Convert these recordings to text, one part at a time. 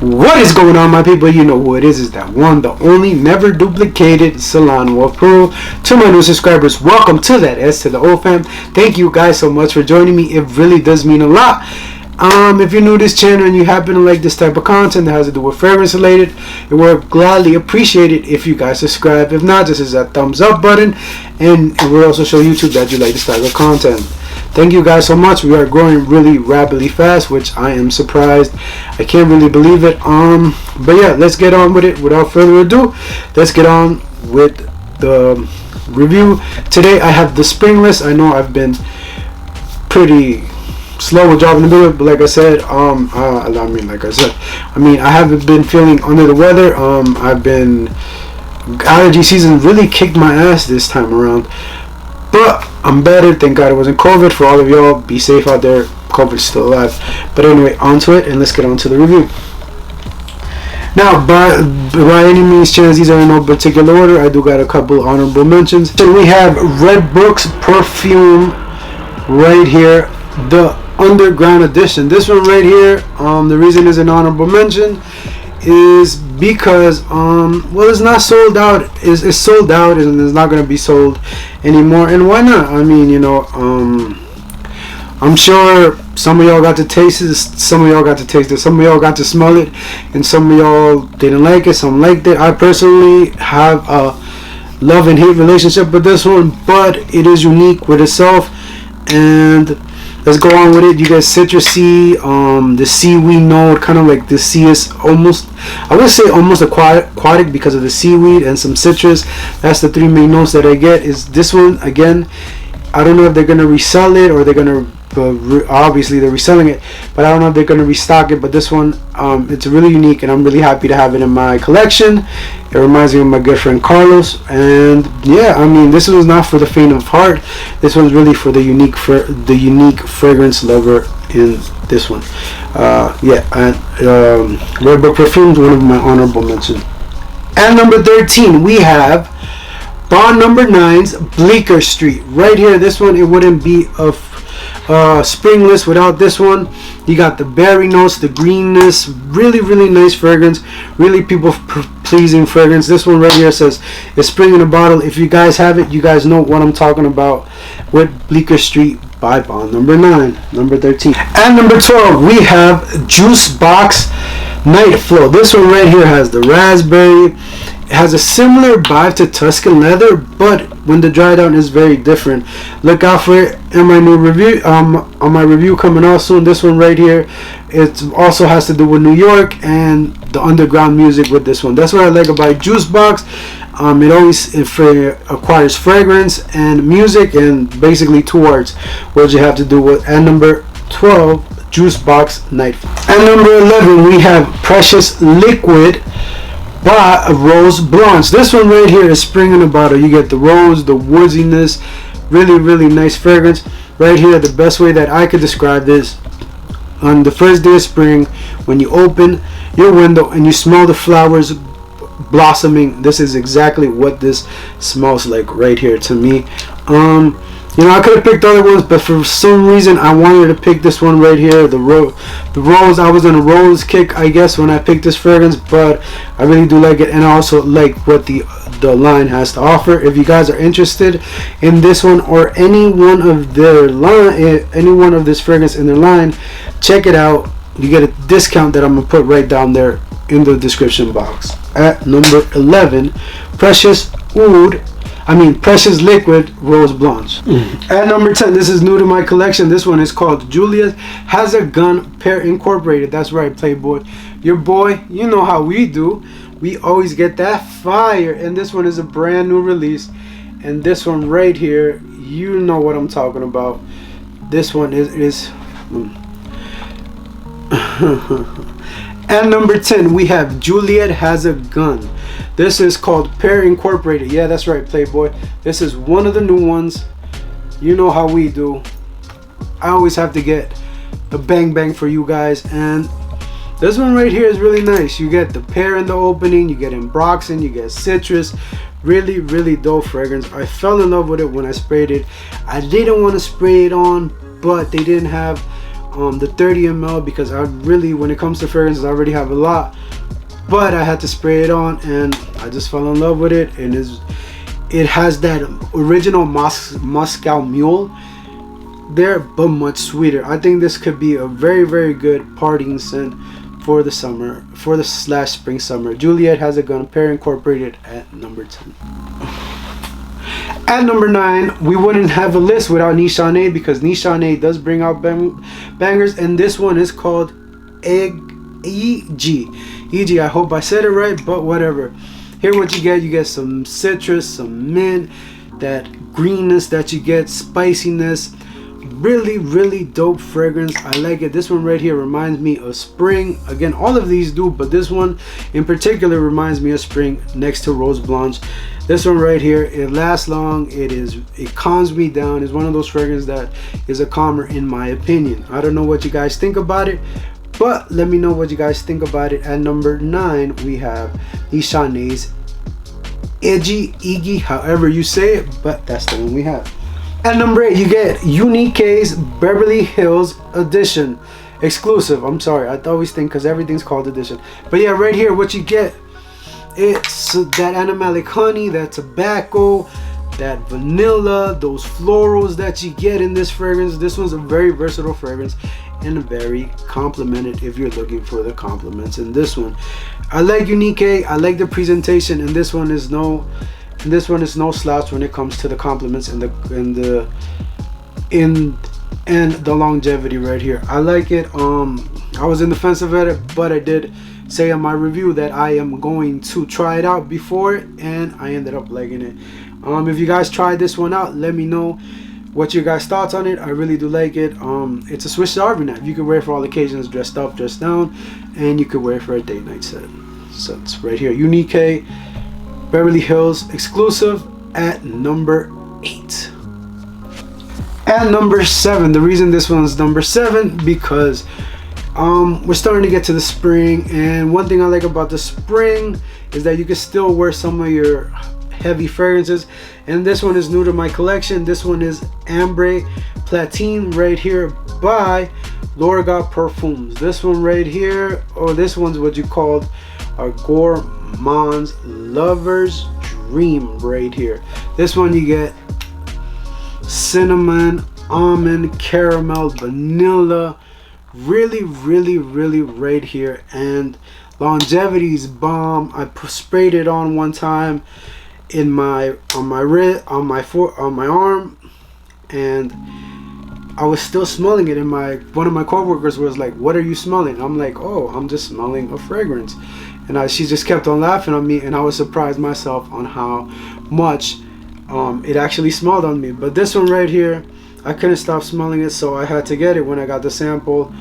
What is going on, my people? You know who it is that one, the only, never duplicated Solano Pro. To my new subscribers, welcome to that S to the O fam. Thank you guys so much for joining me. It really does mean a lot. If you're new to this channel and you happen to like this type of content that has to do with fragrance related, it would gladly appreciate it if you guys subscribe. If not, this is that thumbs up button, and it will also show YouTube that you like this type of content. Thank you guys so much. We are growing really rapidly fast, which I am surprised. I can't really believe it. But yeah, let's get on with it. Without further ado, let's get on with the review. Today I have the spring list. I know I've been pretty slow with dropping the video, but like I said, I haven't been feeling under the weather. Allergy season really kicked my ass this time around, but I'm better. Thank God it wasn't COVID. For all of y'all, be safe out there. COVID's still alive. But anyway, onto it, and let's get on to the review. Now, by any means, chance, these are in no particular order. I do got a couple honorable mentions. So we have Redbrook's Parfum right here, the Underground Edition. This one right here, the reason is an honorable mention is because well, it's not sold out. It's sold out and it's not going to be sold anymore. And why not? I mean, you know, I'm sure some of y'all got to taste it, some of y'all got to taste it, some of y'all got to smell it, and some of y'all didn't like it, some liked it. I personally have a love and hate relationship with this one, but it is unique with itself. And let's go on with it. You guys, citrusy, the seaweed note, kind of like the sea is almost, I would say almost aquatic because of the seaweed and some citrus. That's the three main notes that I get. Is this one, again, I don't know if they're going to resell it or they're going to, obviously they're reselling it, but I don't know if they're going to restock it. But this one, it's really unique and I'm really happy to have it in my collection. It reminds me of my good friend Carlos, and yeah, I mean, this was not for the faint of heart. This one's really for the unique fragrance lover in this one. Yeah, and Redbrook Perfumes, one of my honorable mentions. And number 13, we have Bond Number 9's Bleecker Street right here. This one, it wouldn't be a spring list without this one. You got the berry notes, the greenness, really nice fragrance, really people pleasing fragrance. This one right here says it's spring in a bottle. If you guys have it, you guys know what I'm talking about with Bleecker Street by Bond Number 9, number 13. And number 12, we have Jusbox Night Flow. This one right here has the raspberry. It has a similar vibe to Tuscan Leather, but when the dry down is very different. Look out for it in my new review, on my review coming out soon. This one right here, it also has to do with New York and the underground music with this one. That's what I like about Jusbox. It always acquires fragrance and music, and basically two words, what you have to do with. And number 12, Jusbox Night. And number 11, we have Precious Liquid by Rose Blanche. This one right here is spring in a bottle. You get the rose, the woodiness, really nice fragrance. Right here, the best way that I could describe this, on the first day of spring, when you open your window and you smell the flowers blossoming, this is exactly what this smells like right here to me. You know, I could have picked other ones, but for some reason I wanted to pick this one right here, the rose. I was on a rose kick, I guess, when I picked this fragrance, but I really do like it, and I also like what the line has to offer. If you guys are interested in this one or any one of their line, any one of this fragrance in their line, check it out. You get a discount that I'm gonna put right down there in the description box. At number 11, Precious Liquid Rose Blanche. At number 10, this is new to my collection. This one is called Juliette Has a Gun, Pear Incorporated. That's right, Playboy. Your boy, you know how we do. We always get that fire. And this one is a brand new release. And this one right here, you know what I'm talking about. This one is And number 10, we have Juliette Has a Gun. This is called Pear Incorporated. Yeah, that's right, Playboy. This is one of the new ones. You know how we do. I always have to get the bang for you guys. And this one right here is really nice. You get the pear in the opening. You get ambroxan. You get citrus. Really dope fragrance. I fell in love with it when I sprayed it. I didn't want to spray it on, but they didn't have the 30 ml, because I really, when it comes to fragrances, I already have a lot, but I had to spray it on and I just fell in love with it. And it has that original Moscow Mule there, but much sweeter. I think this could be a very, very good partying scent for the summer, for the spring summer. Juliette has it gone. Pear incorporated at number 10. At number 9, we wouldn't have a list without NISHANE, because NISHANE does bring out bangers, and this one is called EG. I hope I said it right, but whatever. Here what you get some citrus, some mint, that greenness that you get, spiciness. Really, really dope fragrance. I like it. This one right here reminds me of spring. Again, all of these do, but this one in particular reminds me of spring next to Rose Blanche. This one right here, it lasts long. It calms me down. It's one of those fragrances that is a calmer in my opinion. I don't know what you guys think about it, but let me know what you guys think about it. At number 9, we have NISHANE's Iggy, however you say it, but that's the one we have. At number 8, you get Unique's Beverly Hills Edition exclusive. I'm sorry, I always think because everything's called edition, but yeah, right here what you get, it's that animalic honey, that tobacco, that vanilla, those florals that you get in this fragrance. This one's a very versatile fragrance and very complimented if you're looking for the compliments in this one. I like Unique. I like the presentation, and this one is no slouch when it comes to the compliments and the longevity right here. I like it. I was in the fence of it, but I did say on my review that I am going to try it out before it, and I ended up liking it. If you guys tried this one out, let me know what your guys' thoughts on it. I really do like it. It's a Swiss Army knife. You can wear it for all occasions, dressed up, dressed down, and you can wear it for a date night set. So it's right here, Unique Beverly Hills exclusive at number 8. At number 7, the reason this one's number 7, because we're starting to get to the spring, and one thing I like about the spring is that you can still wear some of your heavy fragrances, and this one is new to my collection. This one is Ambre Platine right here by Lorga Parfums. This one right here, or this one's what you called a gourmand's lover's dream right here. This one you get cinnamon, almond, caramel, vanilla, really right here, and longevity is bomb. I sprayed it on one time in my arm, and I was still smelling it. And one of my coworkers was like, "What are you smelling?" I'm like, "Oh, I'm just smelling a fragrance." And she just kept on laughing at me, and I was surprised myself on how much it actually smelled on me. But this one right here, I couldn't stop smelling it, so I had to get it when I got the sample.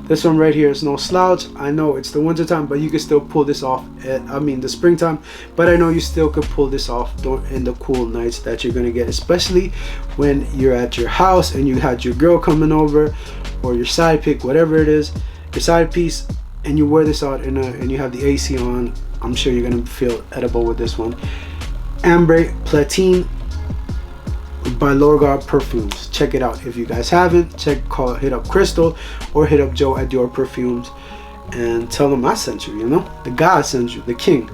This one right here is no slouch. I know it's the winter time, but you can still pull this off the springtime, but I know you still could pull this off in the cool nights that you're gonna get, especially when you're at your house and you had your girl coming over, or your side pick, whatever it is, your side piece, and you wear this out and you have the AC on. I'm sure you're gonna feel edible with this one. Ambre Platine by Lorga Parfums. Check it out if you guys haven't. Hit up Crystal or hit up Joe at Your Perfumes and tell them I sent you. You know, the God sent you, the King.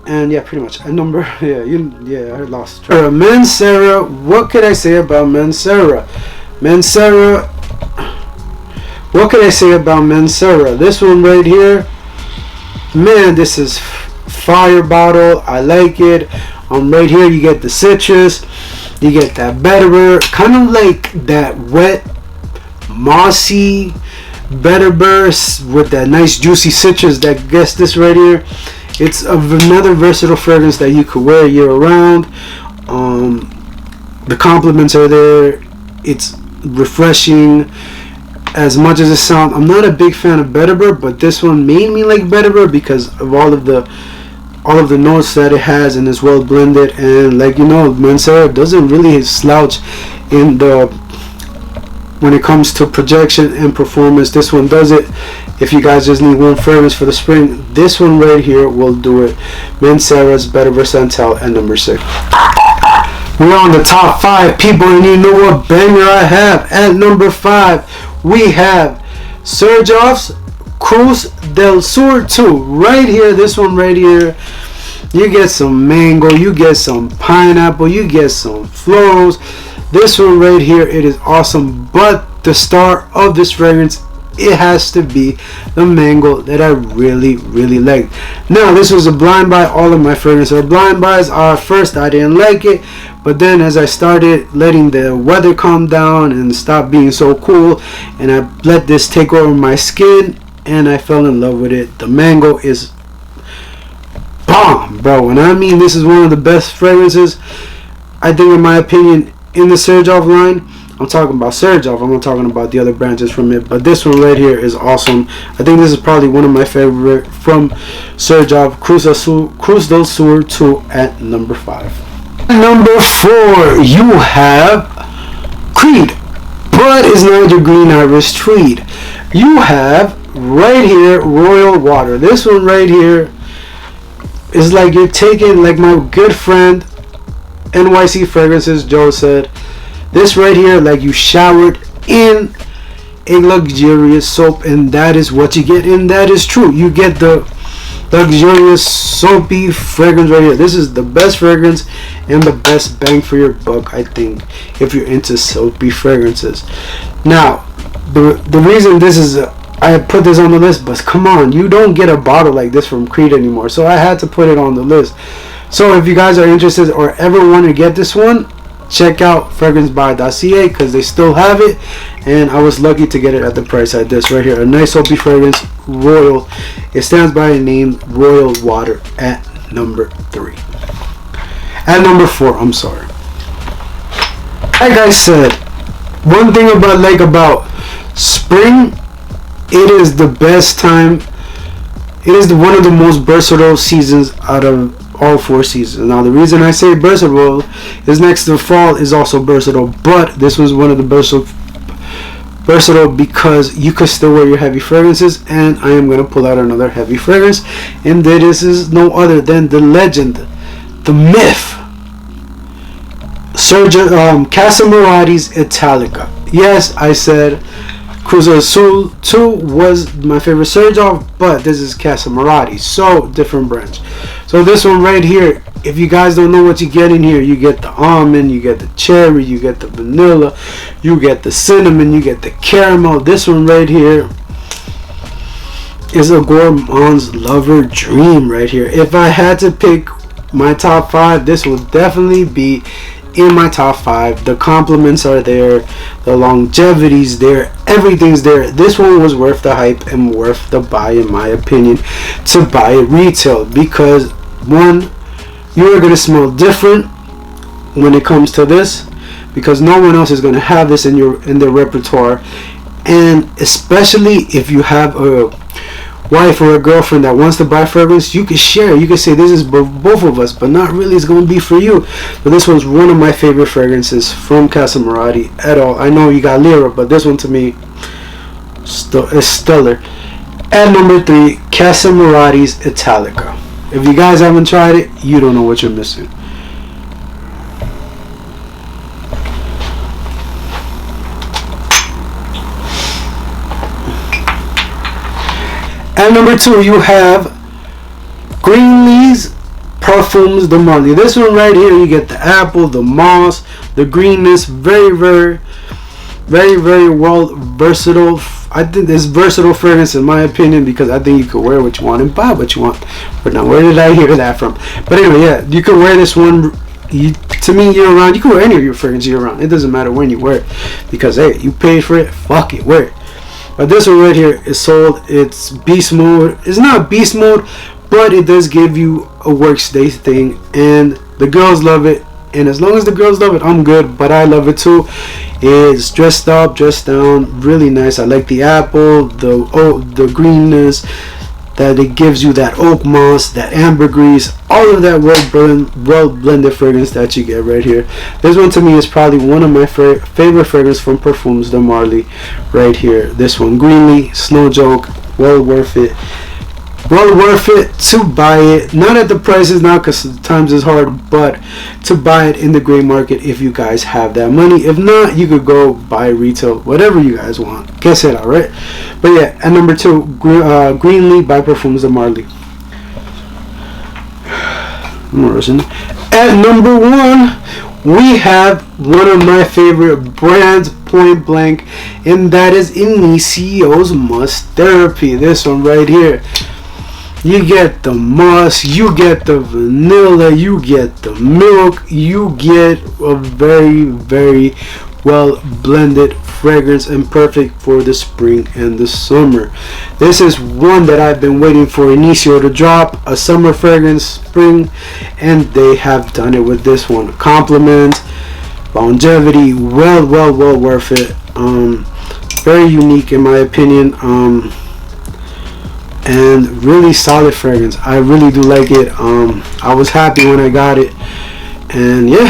And yeah, pretty much. A number, I lost track. MANCERA. What could I say about MANCERA? What could I say about MANCERA? This one right here, man, this is fire bottle. I like it. Right here you get the citrus, you get that vetiver, kind of like that wet mossy vetiver with that nice juicy citrus that gets this right here. It's another versatile fragrance that you could wear year round. The compliments are there. It's refreshing. As much as it sounds, I'm not a big fan of vetiver, but this one made me like vetiver because of all of the notes that it has, and it's well blended. And like, you know, MANCERA doesn't really slouch when it comes to projection and performance. This one does it. If you guys just need one fragrance for the spring, this one right here will do it. MANCERA's Vetiver Santal at number 6. We're on the top 5, people, and you know what banger I have. At number 5, we have XERJOFF's CRUZ del Sur 2. Right here, this one right here. You get some mango, you get some pineapple, you get some florals. This one right here, it is awesome. But the star of this fragrance, it has to be the mango that I really like. Now, this was a blind buy. All of my fragrances are blind buys. At first, I didn't like it. But then as I started letting the weather calm down and stop being so cool, and I let this take over my skin, and I fell in love with it. The mango is bomb, bro. And I mean, this is one of the best fragrances, I think, in my opinion, in the XERJOFF line. I'm talking about XERJOFF. I'm not talking about the other branches from it. But this one right here is awesome. I think this is probably one of my favorite from XERJOFF, CRUZ del Sur 2 at number 5. Number 4, you have Creed, but it's not your green iris tweed. You have right here Royal Water. This one right here is like you're taking, like my good friend NYC Fragrances Joe said, this right here, like you showered in a luxurious soap, and that is what you get, and that is true. You get the luxurious soapy fragrance right here. This is the best fragrance and the best bang for your buck, I think, if you're into soapy fragrances. Now, the reason this is I put this on the list, but come on, you don't get a bottle like this from Creed anymore, so I had to put it on the list. So if you guys are interested or ever want to get this one, check out fragrancebuy.ca because they still have it, and I was lucky to get it at the price like this right here. A nice soapy fragrance, Royal. It stands by the name Royal Water at number 3. At number 4, I'm sorry. Like I said, one thing about spring, it is the best time. It is one of the most versatile seasons out of all 4 seasons. Now, the reason I say versatile is next to fall is also versatile, but this was one of the versatile because you could still wear your heavy fragrances, and I am going to pull out another heavy fragrance, and this is no other than the legend, the myth, Casamorati ITALICA. Yes, I said CRUZ del Sur 2 was my favorite XERJOFF, but this is Casamorati, so different branch. So this one right here, if you guys don't know what you get in here, you get the almond, you get the cherry, you get the vanilla, you get the cinnamon, you get the caramel. This one right here is a gourmand's lover dream right here. If I had to pick my top 5, this will definitely be in my top 5. The compliments are there, the longevity's there, everything's there. This one was worth the hype and worth the buy, in my opinion, to buy it retail, because one, you are going to smell different when it comes to this, because no one else is going to have this in their repertoire. And especially if you have a wife or a girlfriend that wants to buy fragrance, you can share. You can say this is both of us, but not really it's going to be for you. But this one's one of my favorite fragrances from Casamorati at all. I know you got Lyra, but this one to me is stellar. At number 3, Casamorati's ITALICA. If you guys haven't tried it, you don't know what you're missing. At number 2, you have Greenley's Parfums de Marley. This one right here, you get the apple, the moss, the greenness. Very well versatile. I think this versatile fragrance, in my opinion, because I think you could wear what you want and buy what you want. But now, where did I hear that from? But anyway, yeah, you could wear this one. To me, year round. You can wear any of your fragrance year round. It doesn't matter when you wear it, because hey, you paid for it. Fuck it, wear it. But this one right here is sold. It's beast mode. It's not beast mode, but it does give you a worksday thing, and the girls love it. And as long as the girls love it, I'm good. But I love it too. It's dressed up, dressed down, really nice. I like the apple, the greenness that it gives you, that oak moss, that ambergris, all of that well blended fragrance that you get right here. This one to me is probably one of my favorite fragrance from Parfums de Marley right here. This one, Greenley, Snow Joke, well worth it. well worth it to buy it. Not at the prices now because times is hard, but to buy it in the gray market if you guys have that money. If not, you could go buy retail, whatever you guys want. Guess it, alright? But yeah, at number 2, Greenley by Parfums de Marly. At number 1, we have one of my favorite brands, point blank, and that is Initio's Musk Therapy. This one right here. You get the musk, you get the vanilla, you get the milk, you get a very, very well blended fragrance and perfect for the spring and the summer. This is one that I've been waiting for Initio to drop, a summer fragrance, spring, and they have done it with this one. Compliment, longevity, well worth it. Very unique in my opinion. And really solid fragrance. I really do like it. I was happy when I got it, and yeah,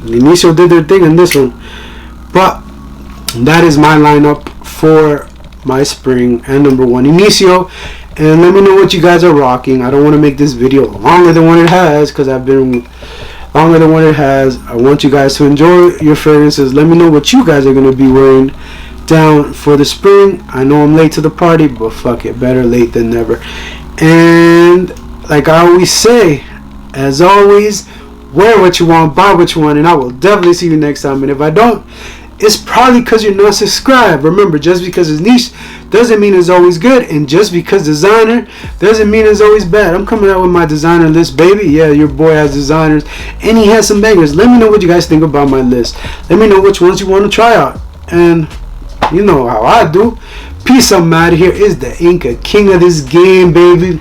Initio did their thing in this one. But that is my lineup for my spring and number 1 Initio. And let me know what you guys are rocking. I don't want to make this video longer than what it has because I've been longer than what it has. I want you guys to enjoy your fragrances. Let me know what you guys are going to be wearing down for the spring. I know I'm late to the party, but fuck it, better late than never. And like I always say, as always, wear what you want, buy what you want, and I will definitely see you next time. And if I don't, it's probably because you're not subscribed. Remember, just because it's niche doesn't mean it's always good, and just because designer doesn't mean it's always bad. I'm coming out with my designer list, baby. Yeah, your boy has designers, and he has some bangers. Let me know what you guys think about my list. Let me know which ones you want to try out, and you know how I do. Peace. I'm out of here. Is the Inca king of this game, baby.